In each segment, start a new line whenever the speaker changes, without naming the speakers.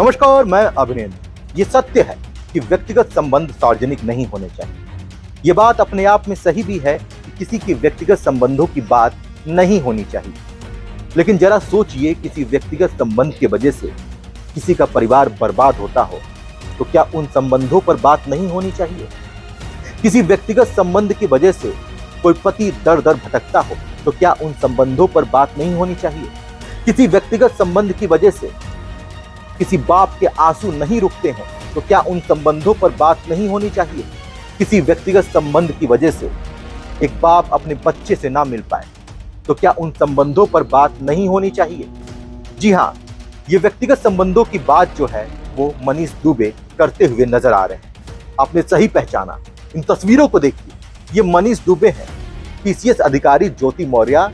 नमस्कार, मैं अभिनंदन। ये सत्य है कि व्यक्तिगत संबंध सार्वजनिक नहीं होने चाहिए। ये बात अपने आप में सही भी है कि किसी के व्यक्तिगत संबंधों की बात नहीं होनी चाहिए। लेकिन जरा सोचिए, किसी व्यक्तिगत संबंध की वजह से किसी का परिवार बर्बाद होता हो तो क्या उन संबंधों पर बात नहीं होनी चाहिए? किसी व्यक्तिगत संबंध की वजह से कोई पति दर दर भटकता हो तो क्या उन संबंधों पर बात नहीं होनी चाहिए? किसी व्यक्तिगत संबंध की वजह से किसी बाप के आंसू नहीं रुकते हैं तो क्या उन संबंधों पर बात नहीं होनी चाहिए? किसी व्यक्तिगत संबंध की वजह से एक बाप अपने बच्चे से ना मिल पाए तो क्या उन संबंधों पर बात नहीं होनी चाहिए? जी हाँ, ये व्यक्तिगत संबंधों की बात जो है वो मनीष दुबे करते हुए नजर आ रहे हैं। आपने सही पहचाना, इन तस्वीरों को देखिए। ये मनीष दुबे हैं, पीसीएस अधिकारी ज्योति मौर्य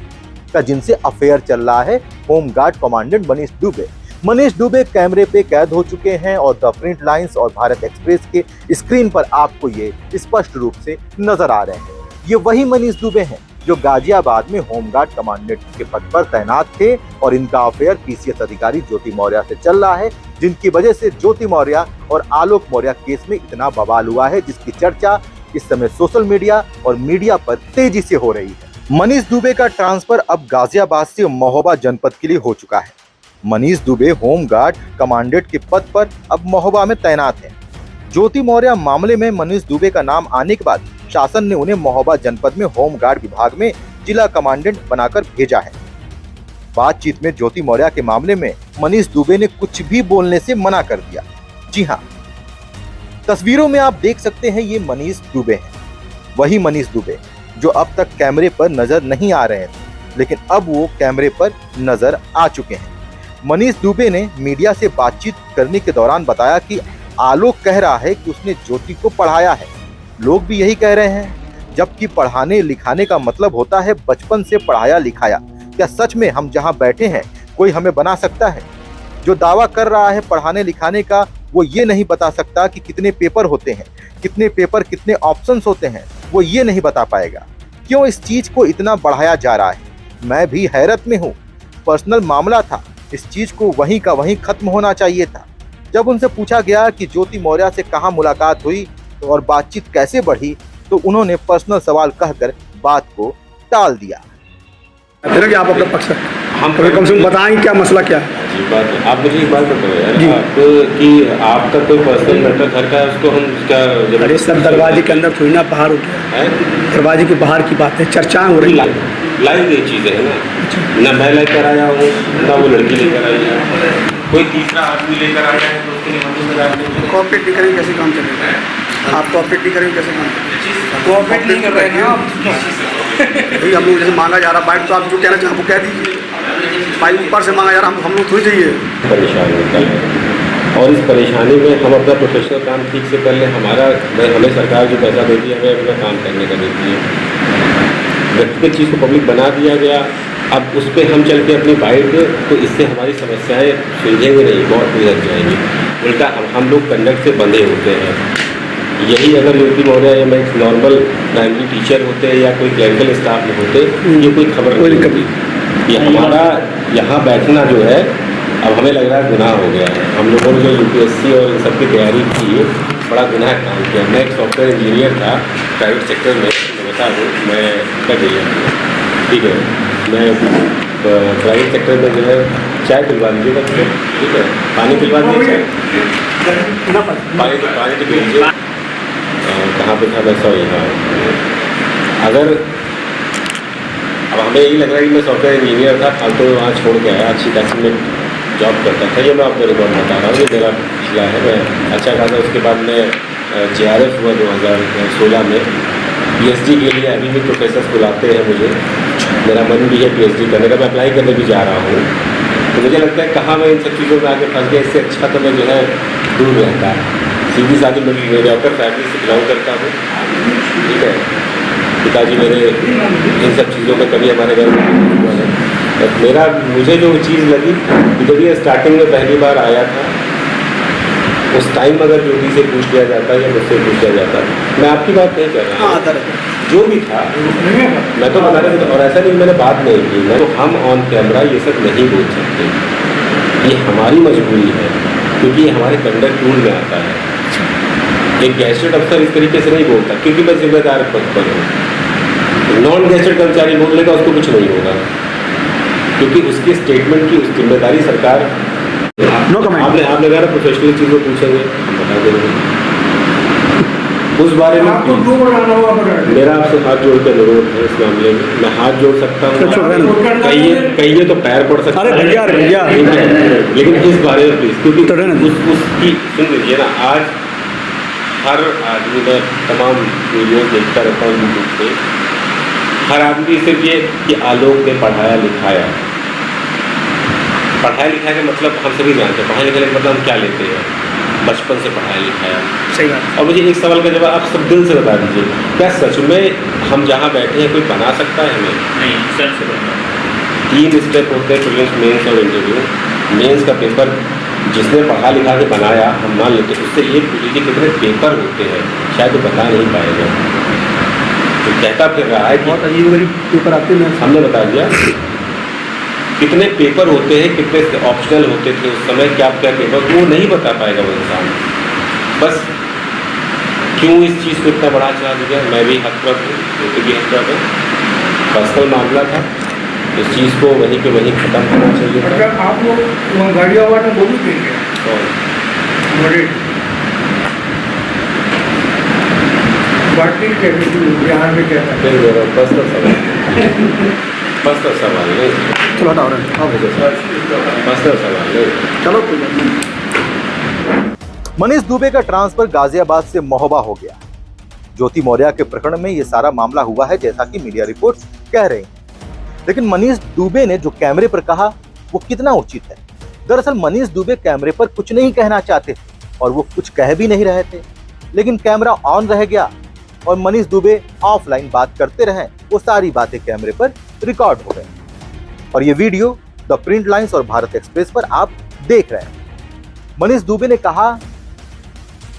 का जिनसे अफेयर चल रहा है, होमगार्ड कमांडेंट मनीष दुबे। मनीष दुबे कैमरे पे कैद हो चुके हैं और द प्रिंट लाइंस और भारत एक्सप्रेस के स्क्रीन पर आपको ये स्पष्ट रूप से नजर आ रहे हैं। ये वही मनीष दुबे हैं जो गाजियाबाद में होमगार्ड कमांडेंट के पद पर तैनात थे और इनका अफेयर पीसीएस अधिकारी ज्योति मौर्य से चल रहा है, जिनकी वजह से ज्योति मौर्य और आलोक मौर्य केस में इतना बवाल हुआ है, जिसकी चर्चा इस समय सोशल मीडिया और मीडिया पर तेजी से हो रही है। मनीष दुबे का ट्रांसफर अब गाजियाबाद से महोबा जनपद के लिए हो चुका है। मनीष दुबे होमगार्ड कमांडेंट के पद पर अब महोबा में तैनात हैं। ज्योति मौर्य मामले में मनीष दुबे का नाम आने के बाद शासन ने उन्हें महोबा जनपद में होमगार्ड विभाग में जिला कमांडेंट बनाकर भेजा है। बातचीत में ज्योति मौर्य के मामले में मनीष दुबे ने कुछ भी बोलने से मना कर दिया। जी हाँ, तस्वीरों में आप देख सकते हैं, ये मनीष दुबे हैं, वही मनीष दुबे जो अब तक कैमरे पर नजर नहीं आ रहे थे, लेकिन अब वो कैमरे पर नजर आ चुके हैं। मनीष दुबे ने मीडिया से बातचीत करने के दौरान बताया कि आलोक कह रहा है कि उसने ज्योति को पढ़ाया है। लोग भी यही कह रहे हैं, जबकि पढ़ाने लिखाने का मतलब होता है बचपन से पढ़ाया लिखाया। क्या सच में हम जहां बैठे हैं कोई हमें बना सकता है? जो दावा कर रहा है पढ़ाने लिखाने का, वो ये नहीं बता सकता कि कितने पेपर होते हैं, कितने पेपर, कितने ऑप्शंस होते हैं, वो ये नहीं बता पाएगा। क्यों इस चीज को इतना बढ़ाया जा रहा है? मैं भी हैरत में हूँ। पर्सनल मामला था, इस चीज को वहीं का वहीं खत्म होना चाहिए था। जब उनसे पूछा गया कि ज्योति मौर्य से कहाँ मुलाकात हुई और बातचीत कैसे बढ़ी, तो उन्होंने पर्सनल सवाल कहकर बात को टाल दिया।
कि आप अपना पक्ष हम कम से कम बताएं क्या मसला क्या है।
जी बात है। आप मुझे एक बात बताओ यार, आप कि आपका कोई पर्सनल मैटर घर का है, उसको हम क्या?
अरे सब दरवाजे के अंदर थोड़ी ना बाहर उठे हैं, दरवाजे के बाहर की बात है, चर्चाएं हो रही
लाइव ये चीज़ें है ना मैं लेकर आया हूँ ना वो लड़की लेकर आई है, कोई तीसरा आदमी लेकर आया है तो उसके लिए हम
कोऑपरेट नहीं करेंगे कैसे काम चलेगा? आप कोऑपरेट नहीं करेंगे कैसे काम?
कोऑपरेट नहीं कर रहे हैं आप।
भाई हम लोग जैसे मांगा जा रहा बाइक, तो आप जो कहना चाहें वो कह दीजिए। बाइक ऊपर से मांगा जा रहा, हम लोग थोड़ी चाहिए।
परेशान होता है और इस परेशानी में हम अपना प्रोफेशनल काम ठीक से कर लें। हमें सरकार जो पैसा देती है, हमें अपना काम करने का देती है। व्यक्तिगत चीज़ को पब्लिक बना दिया गया, अब उस पर हम चल के अपनी बाइट, तो इससे हमारी समस्याएं सुलझेंगे नहीं, बहुत गुजर जाएंगी। उल्टा हम लोग कंडक्ट से बंधे होते हैं। यही अगर ज्योति मौर्य या मैं एक नॉर्मल प्राइमरी टीचर होते या कोई क्लरिकल स्टाफ में होते, ये कोई खबर नहीं होती। ये हमारा यहाँ बैठना जो है, अब हमें लग रहा है गुनाह हो गया है। हम लोगों ने जो यूपीएससी और इन सब की तैयारी की, बड़ा गुनाह काम किया। मैं एक सॉफ्टवेयर इंजीनियर था प्राइवेट सेक्टर में, बता दूँ मैं कर दिया, ठीक है। मैं प्राइवेट सेक्टर में जो है चाय पिलवा दीजिएगा, ठीक है, पानी पिलवा दीजिए, पानी तो पीजिए। कहाँ पे था मैं? सॉरी, हाँ। अगर अब हमें यही लग रहा है कि मैं सॉफ्टवेयर इंजीनियर था, अब तो वहाँ छोड़ के आया, अच्छी खासी में जॉब करता था। ये मैं आपको रिकॉर्ड बता रहा हूँ, ये मेरा पिछला है। मैं अच्छा खासा, उसके बाद मैं JRF हुआ 2016 में। PhD के लिए अभी भी प्रोफेसर्स बुलाते हैं मुझे, मेरा मन भी है PhD करने का, मैं अप्लाई करने भी जा रहा हूँ। तो मुझे लगता है कहाँ मैं इन सब चीज़ों में आके फंस गया। इससे अच्छा तो मैं जो है दूर रहता। सीधी साधी मेडियोकर फैमिली से बिलोंग करता हूँ, ठीक है। पिताजी मेरे इन सब चीज़ों में कभी हमारे घर में मुझे जो चीज़ लगी कि जब ये स्टार्टिंग में पहली बार आया था, उस टाइम अगर ज्योति से पूछ लिया जाता या मुझसे पूछ लिया जाता, मैं आपकी बात नहीं कर रहा हूँ, जो भी था मैं तो बता रहा था। और ऐसा नहीं मैंने बात नहीं की, तो हम ऑन कैमरा ये सब नहीं बोल सकते, ये हमारी मजबूरी है। क्योंकि ये हमारे कंडक्ट रूल में आता है। एक गैजेटेड अफसर इस तरीके से नहीं बोलता क्योंकि मैं जिम्मेदार पद पर हूँ। नॉन गैजेटेड कर्मचारी बोल लेगा उसको कुछ नहीं होगा, क्योंकि उसकी स्टेटमेंट की उस जिम्मेदारी सरकार।
No comment.
आपने कहा प्रोफेशनल चीज़ें पूछेंगे, हम बता देंगे उस बारे में। मेरा आपसे हाथ जोड़ के अनुरोध है इस मामले में, मैं हाथ जोड़ सकता हूँ, कहिए तो पैर पड़ सकता है,
भैया
लेकिन इस बारे में प्लीज, क्योंकि उसकी सुन लीजिए ना, आज हर आदमी, मैं तमाम वीडियो देखता रहता हूँ यूट्यूब पे, हर आदमी सिर्फ ये कि आलोक ने पढ़ाया लिखाया का मतलब हम सभी जानते हैं। पढ़ाया लिखाया का मतलब हम क्या लेते हैं, बचपन से पढ़ाया लिखाया।
सही बात।
और मुझे एक सवाल का जवाब आप सब दिल से बता दीजिए, क्या सच में हम जहाँ बैठे हैं कोई बना सकता है हमें?
नहीं, सर से बनना।
3 स्टेप होते हैं, प्रीलिम्स, मेंस और इंटरव्यू। मेंस का पेपर जिसने पढ़ा लिखा के बनाया, हम मान लेते हैं, उससे ये पूछ लीजिए कितने पेपर होते हैं, शायद वो बता नहीं पाएगा। तो कहता फिर रहा है
बहुत अजीब गरीब पेपर आते हैं।
हमने बता दिया कितने पेपर होते हैं, कितने ऑप्शनल होते थे उस समय, क्या क्या पेपर, वो नहीं बता पाएगा वो इंसान। बस क्यों इस चीज़ को इतना बड़ा चला दिया? मैं भी हतप्रभ हूँ, वो भी हतप्रभ है। पर्सनल मामला था, इस चीज़ को वहीं पे वहीं ख़त्म होना चाहिए था।
आप लोग वहाँ गाड़ियों वाले बोलू देंगे बिहार में क्या है?
पर्सनल सवाल नहीं,
चलो हटाओ रहे
पर्सनल सवाल नहीं।
चलो
मनीष दुबे का ट्रांसफर गाजियाबाद से महोबा हो गया। ज्योति मौर्य के प्रकरण में यह सारा मामला हुआ है, जैसा कि मीडिया रिपोर्ट्स कह रही हैं। लेकिन मनीष दुबे ने जो कैमरे पर कहा वो कितना उचित है? दरअसल मनीष दुबे कैमरे पर कुछ नहीं कहना चाहते थे और वो कुछ कह भी नहीं रहे थे, लेकिन कैमरा ऑन रह गया और मनीष दुबे ऑफलाइन बात करते रहे। वो सारी बातें कैमरे पर रिकॉर्ड हो गई और ये वीडियो द प्रिंट लाइन्स और भारत एक्सप्रेस पर आप देख रहे हैं। मनीष दुबे ने कहा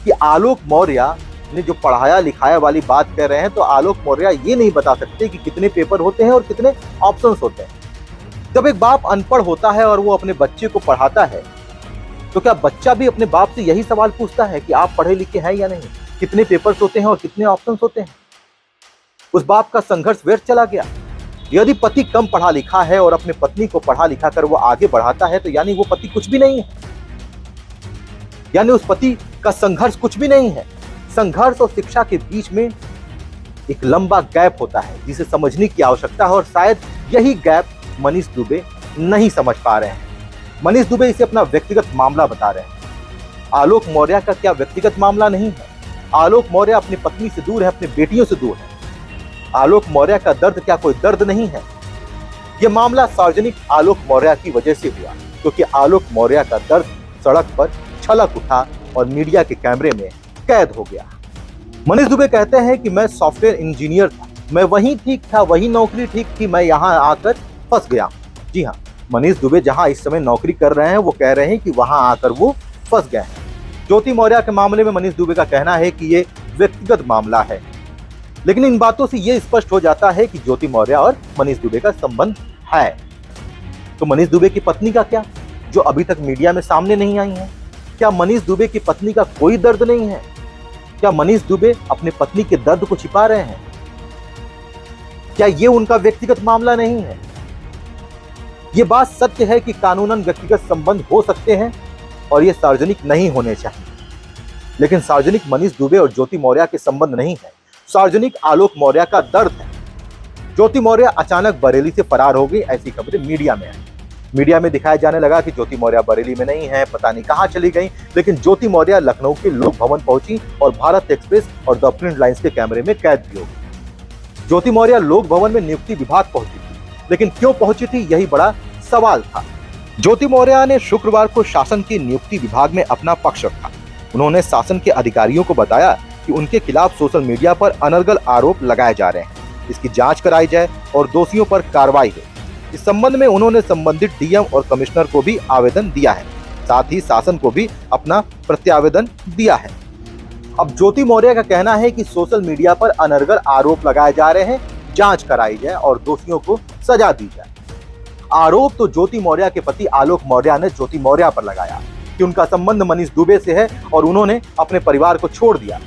कि आलोक मौर्य ने जो पढ़ाया लिखाया वाली बात कर रहे हैं, तो आलोक मौर्य ये नहीं बता सकते कि कितने पेपर होते हैं और कितने ऑप्शंस होते हैं। जब एक बाप अनपढ़ होता है और वो अपने बच्चे को पढ़ाता है, तो क्या बच्चा भी अपने बाप से यही सवाल पूछता है कि आप पढ़े लिखे हैं या नहीं, कितने पेपर्स होते हैं और कितने ऑप्शंस होते हैं? उस बाप का संघर्ष व्यर्थ चला गया। यदि पति कम पढ़ा लिखा है और अपने पत्नी को पढ़ा लिखा कर वो आगे बढ़ाता है, तो यानी वो पति कुछ भी नहीं है, यानी उस पति का संघर्ष कुछ भी नहीं है। संघर्ष और शिक्षा के बीच में एक लंबा गैप होता है जिसे समझने की आवश्यकता है और शायद यही गैप मनीष दुबे नहीं समझ पा रहे हैं। मनीष दुबे इसे अपना व्यक्तिगत मामला बता रहे हैं। आलोक मौर्य का क्या व्यक्तिगत मामला नहीं है? आलोक मौर्य अपनी पत्नी से दूर है, अपनी बेटियों से दूर है। आलोक मौर्य का दर्द क्या कोई दर्द नहीं है? यह मामला सार्वजनिक आलोक मौर्य की वजह से हुआ, क्योंकि आलोक मौर्य का दर्द सड़क पर छलक उठा और मीडिया के कैमरे में कैद हो गया। मनीष दुबे कहते हैं कि मैं सॉफ्टवेयर इंजीनियर था, मैं वहीं ठीक था, वही नौकरी ठीक थी, मैं यहाँ आकर फंस गया। जी हाँ, मनीष दुबे जहाँ इस समय नौकरी कर रहे हैं वो कह रहे हैं कि वहां आकर वो फंस गए हैं। ज्योति मौर्य के मामले में मनीष दुबे का कहना है कि ये व्यक्तिगत मामला है, लेकिन इन बातों से ये स्पष्ट हो जाता है कि ज्योति मौर्य और मनीष दुबे का संबंध है। तो मनीष दुबे की पत्नी का क्या, जो अभी तक मीडिया में सामने नहीं आई है? क्या मनीष दुबे की पत्नी का कोई दर्द नहीं है? क्या मनीष दुबे अपने पत्नी के दर्द को छिपा रहे हैं? क्या ये उनका व्यक्तिगत मामला नहीं है? ये बात सत्य है कि कानूनन व्यक्तिगत संबंध हो सकते हैं और ये सार्वजनिक नहीं होने चाहिए, लेकिन सार्वजनिक मनीष दुबे और ज्योति मौर्य के संबंध नहीं है। सार्वजनिक आलोक मौर्य का दर्द है। ज्योति मौर्य अचानक बरेली से फरार हो गई, ऐसी खबरें मीडिया में आई। मीडिया में दिखाया जाने लगा कि ज्योति मौर्य बरेली में नहीं है, पता नहीं कहां चली गई, लेकिन ज्योति मौर्य लखनऊ के लोक भवन पहुंची और भारत एक्सप्रेस और द प्रिंट लाइन्स के कैमरे में कैद भी हो गई। ज्योति मौर्य लोक भवन में नियुक्ति विभाग पहुंची थी, लेकिन क्यों पहुंची थी, यही बड़ा सवाल था। ज्योति मौर्य ने शुक्रवार को शासन के नियुक्ति विभाग में अपना पक्ष रखा। उन्होंने शासन के अधिकारियों को बताया कि उनके खिलाफ सोशल मीडिया पर अनर्गल आरोप लगाए जा रहे हैं, इसकी जांच कराई जाए और दोषियों पर कार्रवाई हो। इस संबंध में उन्होंने संबंधित डीएम और कमिश्नर को भी आवेदन दिया है, साथ ही शासन को भी अपना प्रत्यावेदन दिया है। अब ज्योति मौर्य का कहना है कि सोशल मीडिया पर अनर्गल आरोप लगाए जा रहे हैं, जांच कराई जाए और दोषियों को सजा दी जाए। आरोप तो ज्योति मौर्य के पति आलोक मौर्य ने ज्योति मौर्य पर लगाया। कि उनका संबंध मनीष दुबे से है और उन्होंने अपने परिवार को छोड़ दिया।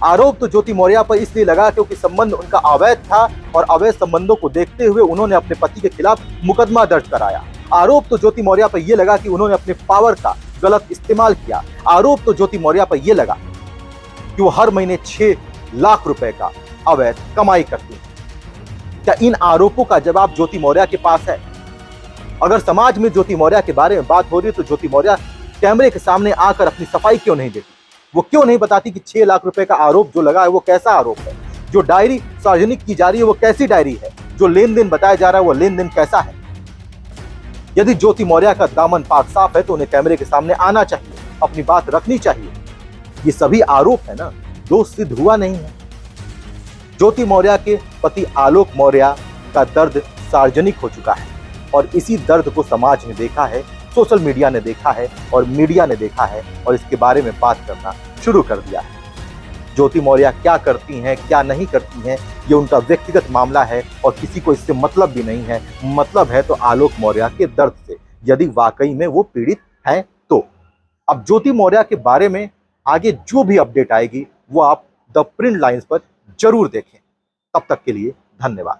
आरोप तो ज्योति मौर्य पर इसलिए लगा क्योंकि संबंध उनका अवैध था और अवैध संबंधों को देखते हुए उन्होंने अपने पति के खिलाफ मुकदमा दर्ज कराया। आरोप तो ज्योति मौर्य पर यह लगा कि उन्होंने अपने पावर का गलत इस्तेमाल किया। आरोप तो ज्योति मौर्य पर यह लगा कि वो हर महीने 6 लाख रुपए का अवैध कमाई करती है। क्या इन आरोपों का जवाब ज्योति मौर्य के पास है? अगर समाज में ज्योति मौर्य के बारे में बात हो रही है तो ज्योति मौर्य कैमरे के सामने आकर अपनी सफाई क्यों नहीं देती? वो क्यों नहीं बताती कि 6 लाख रुपए का आरोप जो लगा है वो कैसा आरोप है? जो डायरी सार्वजनिक की जा रही है वो कैसी डायरी है? जो लेन देन बताया जा रहा है वो लेन देन कैसा है? यदि ज्योति मौर्य का दामन पाक साफ है तो उन्हें कैमरे के सामने आना चाहिए, अपनी बात रखनी चाहिए। ये सभी आरोप है ना, दोष सिद्ध हुआ नहीं है। ज्योति मौर्य के पति आलोक मौर्य का दर्द सार्वजनिक हो चुका है और इसी दर्द को समाज ने देखा है, सोशल मीडिया ने देखा है और मीडिया ने देखा है और इसके बारे में बात करना शुरू कर दिया है। ज्योति मौर्य क्या करती हैं, क्या नहीं करती हैं, ये उनका व्यक्तिगत मामला है और किसी को इससे मतलब भी नहीं है। मतलब है तो आलोक मौर्य के दर्द से, यदि वाकई में वो पीड़ित हैं तो। अब ज्योति मौर्य के बारे में आगे जो भी अपडेट आएगी वो आप द प्रिंट लाइन्स पर जरूर देखें। तब तक के लिए धन्यवाद।